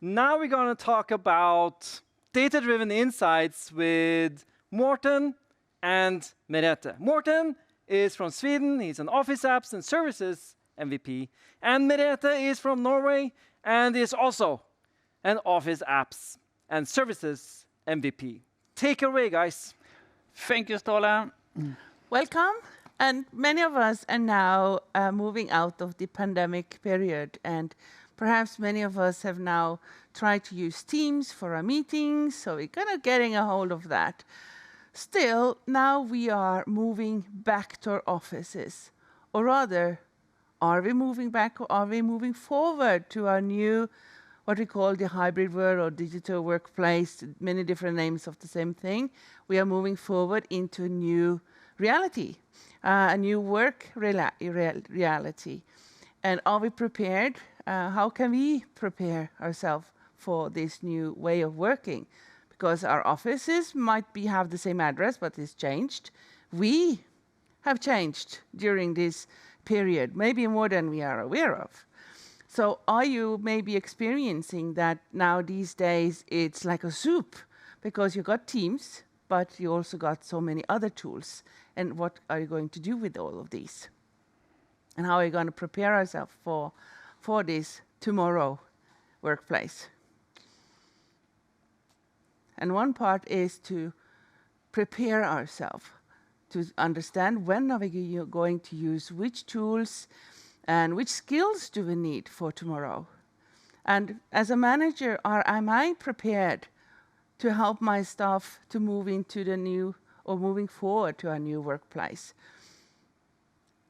Now we're going to talk about data-driven insights with Mårten and Merethe. Mårten is from Sweden. He's an Office Apps and Services MVP. And Merethe is from Norway and is also an Office Apps and Services MVP. Take it away, guys. Thank you, Ståle. Welcome. And many of us are now moving out of the pandemic period, and perhaps many of us have now tried to use Teams for our meetings, so we're kind of getting a hold of that. Still, now we are moving back to our offices. Or rather, are we moving back or are we moving forward to our new, what we call the hybrid world or digital workplace, many different names of the same thing. We are moving forward into a new reality. A new work reality. And are we prepared? How can we prepare ourselves for this new way of working? Because our offices might have the same address, but it's changed. We have changed during this period, maybe more than we are aware of. So are you maybe experiencing that now these days it's like a soup? Because you got Teams, but you also got so many other tools. And what are you going to do with all of these? And how are you going to prepare ourselves for this tomorrow workplace? And one part is to prepare ourselves, to understand when are we going to use which tools and which skills do we need for tomorrow. And as a manager, am I prepared to help my staff to move into the new or moving forward to our new workplace?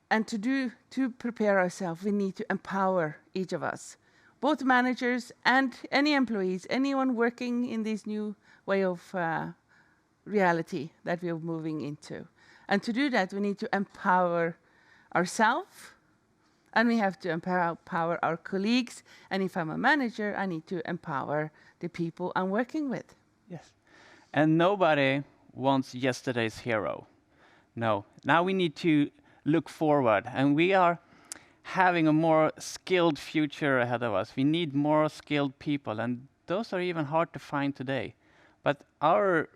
And to prepare ourselves, we need to empower each of us, both managers and any employees, anyone working in this new way of reality that we are moving into. And to do that, we need to empower ourselves, and we have to empower our colleagues. And if I'm a manager, I need to empower the people I'm working with. Yes. And nobody wants yesterday's hero. No. Now we need to look forward, and we are having a more skilled future ahead of us. We need more skilled people, and those are even hard to find today. But our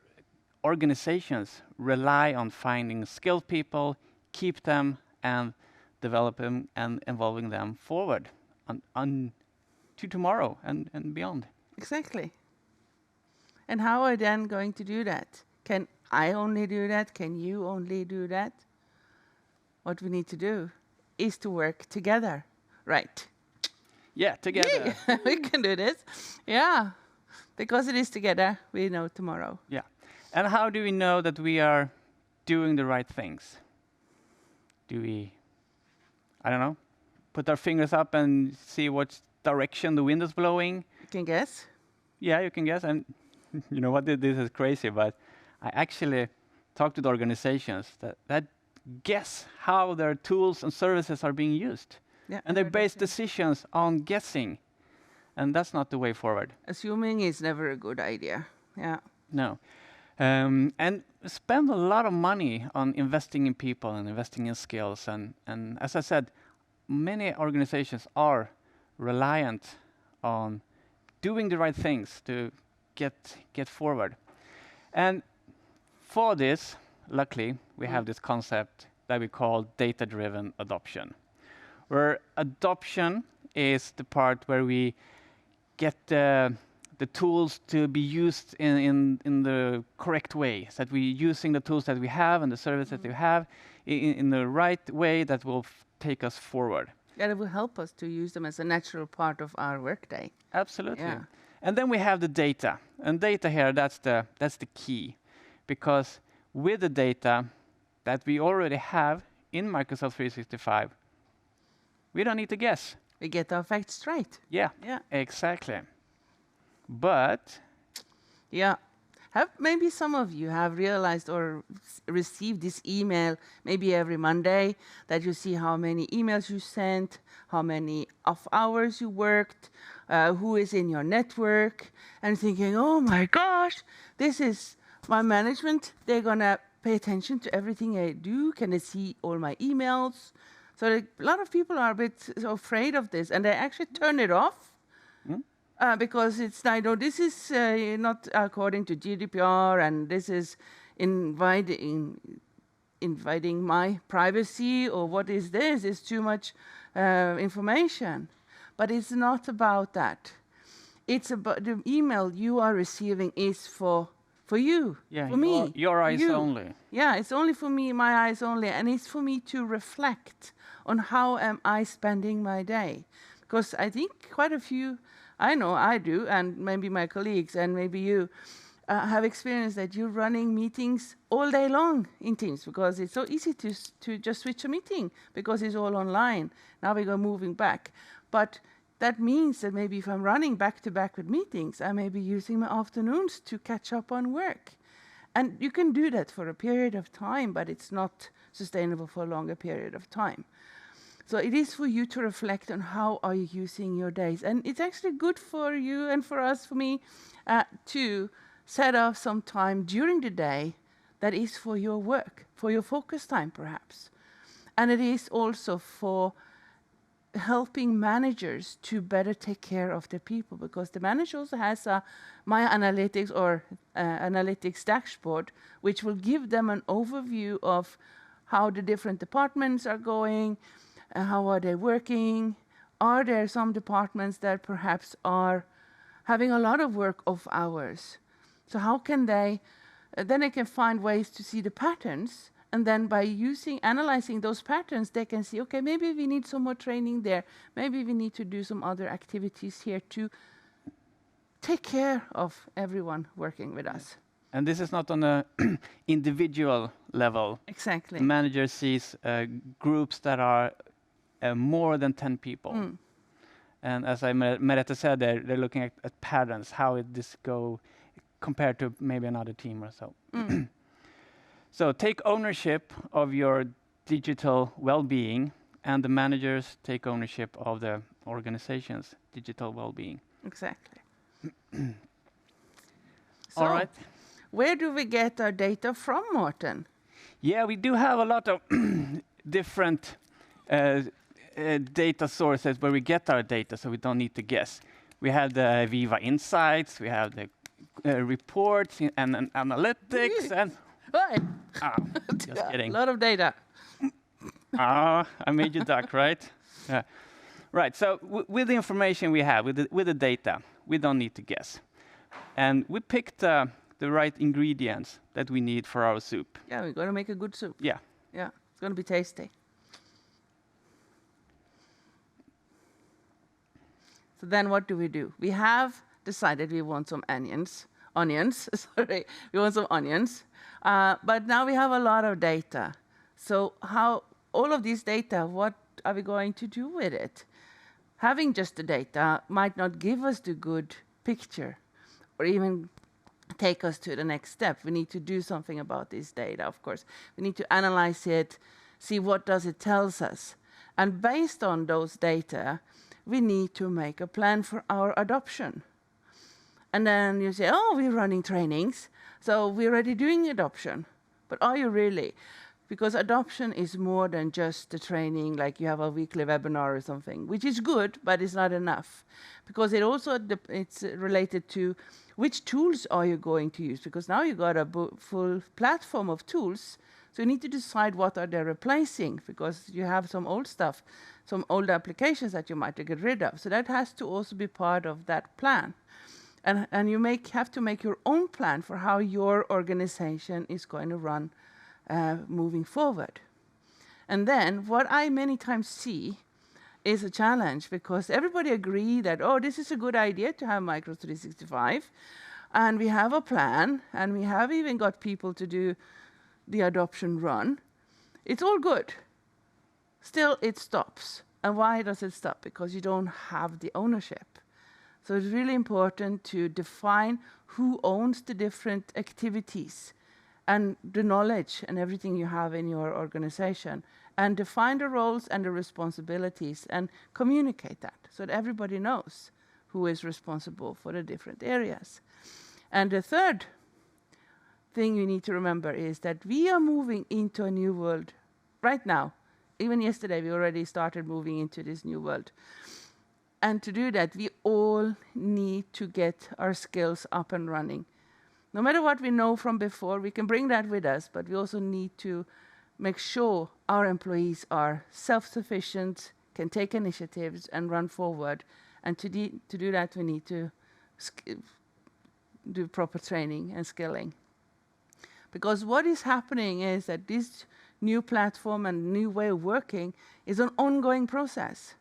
organizations rely on finding skilled people, keep them, and develop them and evolving them forward to tomorrow and beyond. Exactly. And how are we then going to do that? Can I only do that? Can you only do that? What we need to do is to work together, right? Yeah, together. Yeah, we can do this. Yeah, because it is together, we know tomorrow. Yeah. And how do we know that we are doing the right things? Do we, I don't know, put our fingers up and see what direction the wind is blowing? You can guess. Yeah, you can guess. And you know what, this is crazy, but I actually talked to the organizations that guess how their tools and services are being used. Yeah, and they base decisions on guessing. And that's not the way forward. Assuming is never a good idea. Yeah. No. And spend a lot of money on investing in people and investing in skills. And as I said, many organizations are reliant on doing the right things to get forward. And for this, luckily, we have this concept that we call data-driven adoption, where adoption is the part where we get the tools to be used in the correct way, so that we're using the tools that we have and the services that we have in the right way that will take us forward. Yeah, it will help us to use them as a natural part of our workday. Absolutely. Yeah. And then we have the data. And data here, that's the key. Because with the data that we already have in Microsoft 365, we don't need to guess. We get our facts straight. Yeah, exactly. But yeah, maybe some of you have realized or received this email maybe every Monday, that you see how many emails you sent, how many off hours you worked, who is in your network, and thinking, oh my gosh, this is my management. They're going to pay attention to everything I do. Can they see all my emails? So a lot of people are a bit afraid of this, and they actually turn it off. because it's I know this is not according to GDPR, and this is inviting my privacy, or what is this? It's too much information. But it's not about that. It's about the email you are receiving is for you, Yeah, for me. your eyes you. only. Yeah, it's only for me, my eyes only, and it's for me to reflect on how am I spending my day. Because I think quite a few, I know I do, and maybe my colleagues, and maybe you, have experienced that you're running meetings all day long in Teams, because it's so easy to just switch a meeting because it's all online. Now we go moving back. But that means that maybe if I'm running back to back with meetings, I may be using my afternoons to catch up on work. And you can do that for a period of time, but it's not sustainable for a longer period of time. So it is for you to reflect on how are you using your days. And it's actually good for you and for us, for me, to set off some time during the day that is for your work, for your focus time perhaps. And it is also for helping managers to better take care of their people, because the manager also has a My Analytics or Analytics dashboard, which will give them an overview of how the different departments are going, how are they working. Are there some departments that perhaps are having a lot of work off hours? So how can they, then they can find ways to see the patterns, and then by analyzing those patterns, they can see, okay, maybe we need some more training there. Maybe we need to do some other activities here to take care of everyone working with us. And this is not on a individual level. Exactly. The manager sees groups that are more than 10 people. And as Merethe said, they're looking at patterns, how it this go compared to maybe another team or so. So take ownership of your digital well-being, and the managers take ownership of the organization's digital well-being. Exactly. All right. Where do we get our data from, Mårten? Yeah, we do have a lot of different data sources where we get our data, so we don't need to guess. We have the Viva Insights, we have the reports and analytics, and just kidding. A lot of data. I made you duck, right? Yeah. Right. So with the information we have, with the data, we don't need to guess, and we picked the right ingredients that we need for our soup. Yeah, we're going to make a good soup. Yeah. Yeah, it's going to be tasty. So then what do? We have decided we want some onions, sorry, we want some onions. But now we have a lot of data. So how all of this data, what are we going to do with it? Having just the data might not give us the good picture or even take us to the next step. We need to do something about this data, of course. We need to analyze it, see what does it tells us. And based on those data, we need to make a plan for our adoption. And then you say, oh, we're running trainings, so we're already doing adoption. But are you really? Because adoption is more than just the training, like you have a weekly webinar or something, which is good, but it's not enough. Because it also it's related to which tools are you going to use? Because now you got a full platform of tools, so you need to decide what are they replacing, because you have some old stuff, some old applications that you might get rid of. So that has to also be part of that plan. And you have to make your own plan for how your organization is going to run moving forward. And then what I many times see is a challenge, because everybody agree that, oh, this is a good idea to have Micro 365, and we have a plan, and we have even got people to do the adoption run. It's all good. Still, it stops. And why does it stop? Because you don't have the ownership. So it's really important to define who owns the different activities and the knowledge and everything you have in your organization, and define the roles and the responsibilities and communicate that so that everybody knows who is responsible for the different areas. And the third thing you need to remember is that we are moving into a new world right now. Even yesterday, we already started moving into this new world. And to do that, we all need to get our skills up and running. No matter what we know from before, we can bring that with us, but we also need to make sure our employees are self-sufficient, can take initiatives and run forward. And to do that, we need to do proper training and skilling. Because what is happening is that this new platform and new way of working is an ongoing process.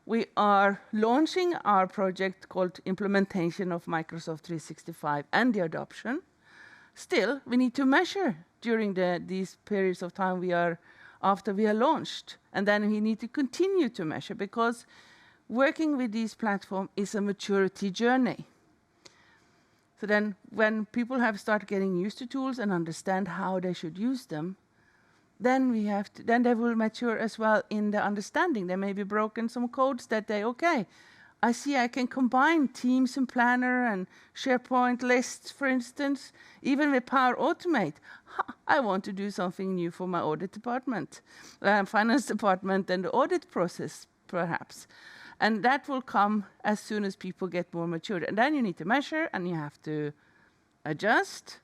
We are launching our project called Implementation of Microsoft 365 and the adoption. Still, we need to measure during these periods of time after we are launched. And then we need to continue to measure, because working with these platforms is a maturity journey. So then when people have started getting used to tools and understand how they should use them, then they will mature as well in the understanding. They may be broken some codes that I see I can combine Teams and Planner and SharePoint lists, for instance, even with Power Automate. I want to do something new for my audit department, finance department, and the audit process, perhaps. And that will come as soon as people get more matured. And then you need to measure, and you have to adjust,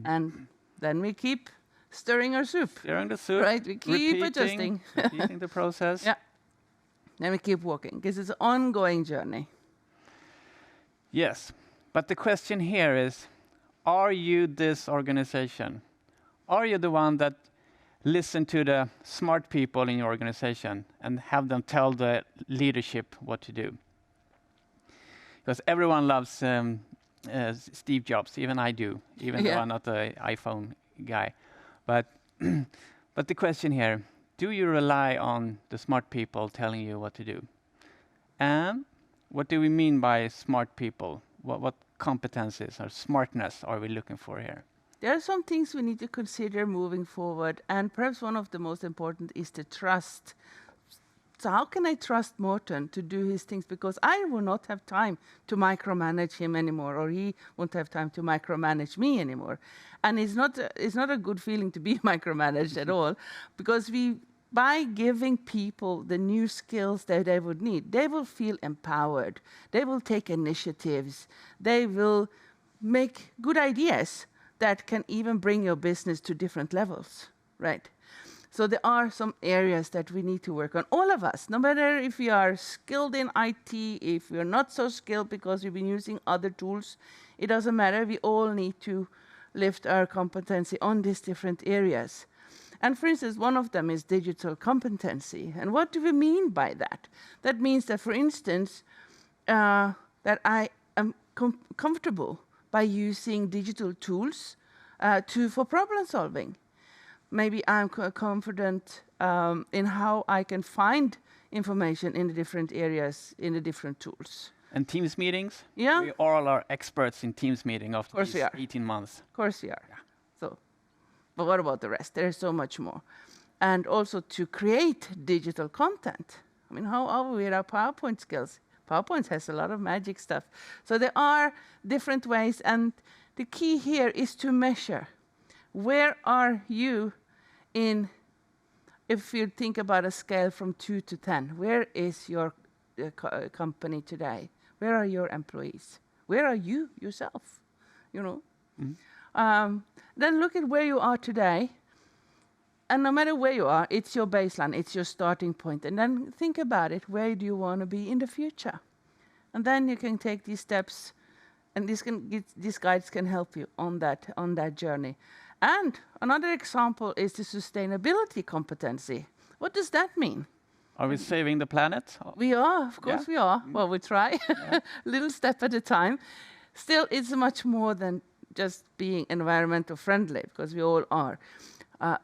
and then we keep stirring our soup. Stirring the soup. Right, we keep adjusting. Repeating the process. Yeah. Then we keep walking, because it's an ongoing journey. Yes, but the question here is, are you this organization? Are you the one that listen to the smart people in your organization and have them tell the leadership what to do? Because everyone loves Steve Jobs, even I do, even though I'm not an iPhone guy. But the question here, do you rely on the smart people telling you what to do? And what do we mean by smart people? What competencies or smartness are we looking for here? There are some things we need to consider moving forward, and perhaps one of the most important is the trust. So how can I trust Mårten to do his things? Because I will not have time to micromanage him anymore, or he won't have time to micromanage me anymore. And it's not a good feeling to be micromanaged at all, because by giving people the new skills that they would need, they will feel empowered. They will take initiatives. They will make good ideas that can even bring your business to different levels, right? So there are some areas that we need to work on. All of us, no matter if we are skilled in IT, if we're not so skilled because we've been using other tools, it doesn't matter. We all need to lift our competency on these different areas. And for instance, one of them is digital competency. And what do we mean by that? That means that, for instance, that I am comfortable by using digital tools for problem solving. Maybe I'm confident in how I can find information in the different areas, in the different tools. And Teams meetings? Yeah. We all are experts in Teams meeting after these 18 months. Of course we are. Yeah. So, but what about the rest? There's so much more. And also to create digital content. I mean, how are we with our PowerPoint skills? PowerPoint has a lot of magic stuff. So there are different ways, and the key here is to measure. Where are you if you think about a scale from 2 to 10, where is your company today? Where are your employees? Where are you yourself? You know? Mm-hmm. Then look at where you are today. And no matter where you are, it's your baseline, it's your starting point. And then think about it, where do you want to be in the future? And then you can take these steps, and these guides can help you on that journey. And another example is the sustainability competency. What does that mean? Are we saving the planet? We are, of course we are. Well, we try, little step at a time. Still, it's much more than just being environmental friendly, because we all are.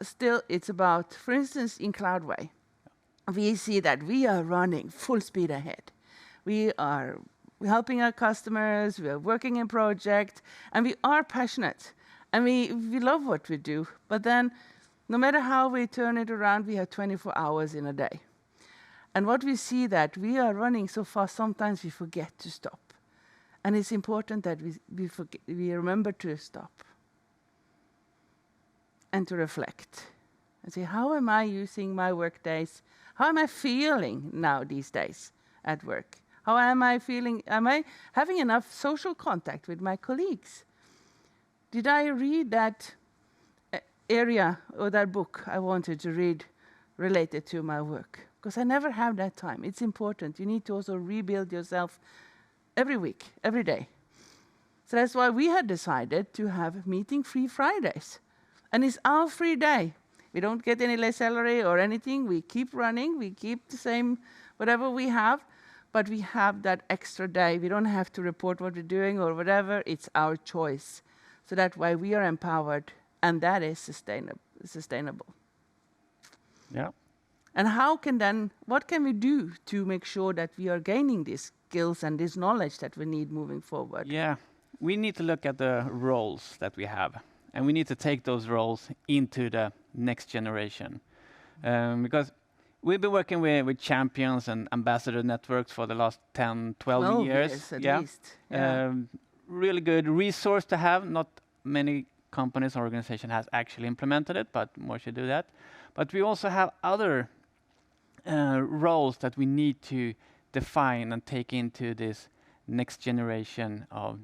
Still, it's about, for instance, in CloudWay, we see that we are running full speed ahead. We are helping our customers, we are working in projects, and we are passionate. And we love what we do. But then, no matter how we turn it around, we have 24 hours in a day. And what we see that we are running so fast, sometimes we forget to stop. And it's important that we remember to stop. And to reflect and say, how am I using my work days? How am I feeling now these days at work? How am I feeling? Am I having enough social contact with my colleagues? Did I read that area or that book I wanted to read related to my work? Because I never have that time. It's important. You need to also rebuild yourself every week, every day. So that's why we had decided to have meeting-free Fridays. And it's our free day. We don't get any less salary or anything. We keep running. We keep the same whatever we have. But we have that extra day. We don't have to report what we're doing or whatever. It's our choice. So that way we are empowered. And that is sustainable. Yeah. And what can we do to make sure that we are gaining these skills and this knowledge that we need moving forward? Yeah. We need to look at the roles that we have. And we need to take those roles into the next generation. Because we've been working with champions and ambassador networks for the last 10, 12 years. At least. Yeah. Really good resource to have. Not many companies or organizations has actually implemented it, but more should do that. But we also have other roles that we need to define and take into this next generation of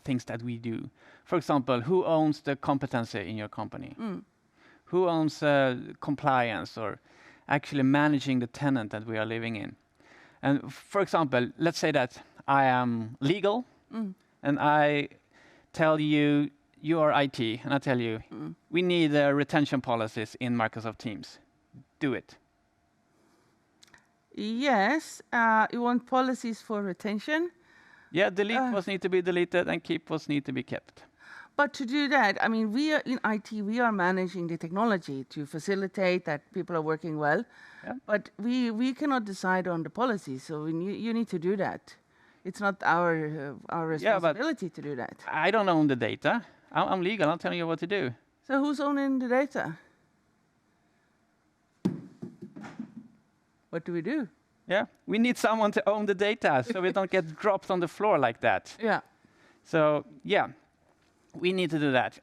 things that we do. For example, who owns the competency in your company? Who owns compliance or actually managing the tenant that we are living in? And for example, let's say that I am legal and I tell you, you are IT, and I tell you, we need retention policies in Microsoft Teams. Do it. Yes, you want policies for retention? Yeah, delete what need to be deleted and keep what need to be kept. But to do that, I mean, we are in IT, we are managing the technology to facilitate that people are working well. Yeah. But we cannot decide on the policy, so you need to do that. It's not our responsibility to do that. I don't own the data. I'm legal. I'm telling you what to do. So who's owning the data? What do we do? Yeah, we need someone to own the data so we don't get dropped on the floor like that. Yeah. So yeah, we need to do that.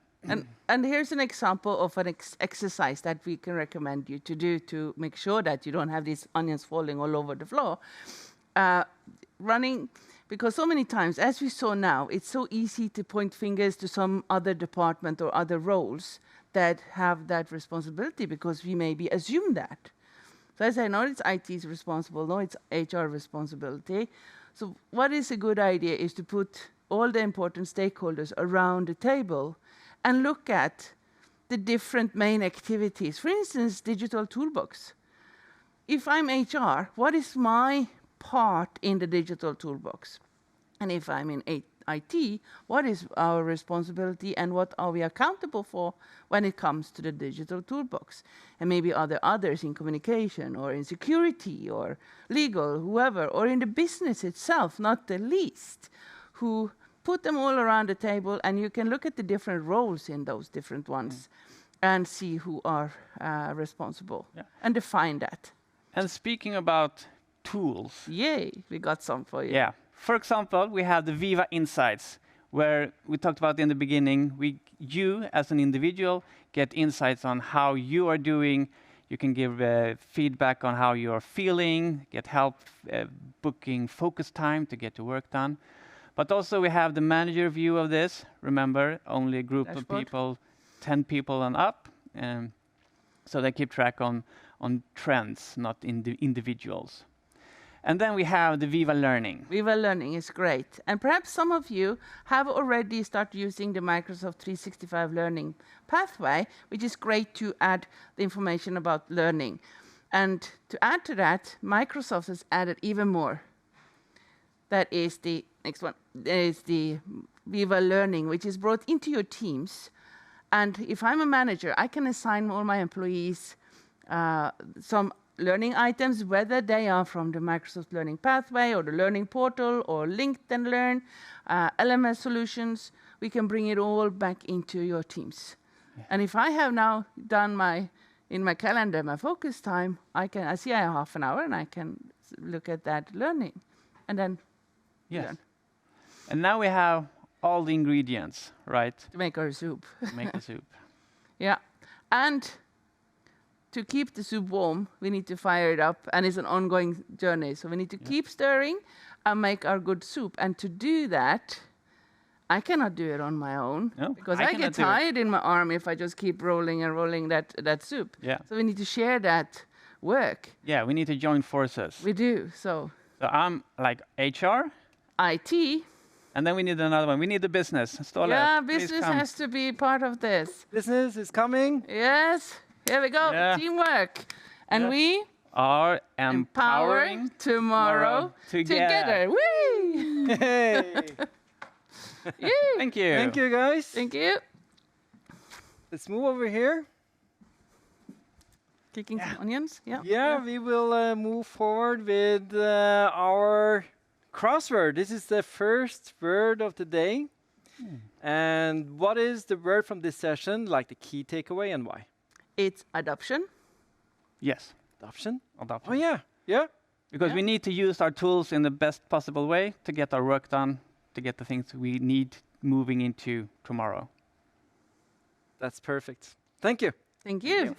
And here's an example of an exercise that we can recommend you to do to make sure that you don't have these onions falling all over the floor. Running, because so many times, as we saw now, it's so easy to point fingers to some other department or other roles that have that responsibility because we maybe assume that. So I say, no, it's IT's responsible, no, it's HR responsibility. So what is a good idea is to put all the important stakeholders around the table and look at the different main activities. For instance, digital toolbox. If I'm HR, what is my part in the digital toolbox? And if I'm in IT, what is our responsibility and what are we accountable for when it comes to the digital toolbox? And maybe are there others in communication or in security or legal, whoever, or in the business itself, not the least, who put them all around the table and you can look at the different roles in those different ones and see who are responsible and define that. And speaking about tools. Yay, we got some for you. Yeah. For example, we have the Viva Insights, where we talked about in the beginning, you as an individual get insights on how you are doing. You can give feedback on how you are feeling, get help booking focus time to get your work done. But also we have the manager view of this. Remember, only a group of people, 10 people and up. So they keep track on trends, not individuals. And then we have the Viva Learning. Viva Learning is great. And perhaps some of you have already started using the Microsoft 365 Learning pathway, which is great to add the information about learning. And to add to that, Microsoft has added even more. That is the next one. There is the Viva Learning, which is brought into your teams. And if I'm a manager, I can assign all my employees some learning items, whether they are from the Microsoft Learning Pathway or the Learning Portal or Linked and Learn, LMS solutions, we can bring it all back into your teams. Yeah. And if I have now done in my calendar, my focus time, I see I have half an hour and I can look at that learning and then learn. And now we have all the ingredients, right? To make our soup. Make the soup. Yeah. And to keep the soup warm, we need to fire it up, and it's an ongoing journey. So we need to keep stirring make our good soup. And to do that, I cannot do it on my own No, because I I cannot get do it. tired in my arm if I just keep rolling and rolling that soup. Yeah. So we need to share that work. Yeah, we need to join forces. We do. So So I'm like HR, IT, and then we need another one. We need the business. Ståle, yeah, please business come. has to be part of this. Business is coming. Yes, here we go, Yeah. teamwork. And Yeah. we Are empower empowering tomorrow together. Whee! Hey. Yay. Thank you. Thank you, guys. Thank you. Let's move over here. Kicking some onions. Yeah. Yeah, we will move forward with our crossword. This is the first word of the day. And what is the word from this session, like the key takeaway, and why? It's adoption. Yes, Adoption? adoption. Oh, yeah. Yeah. Because we need to use our tools in the best possible way to get our work done, to get the things we need moving into tomorrow. That's perfect. Thank you. Thank you.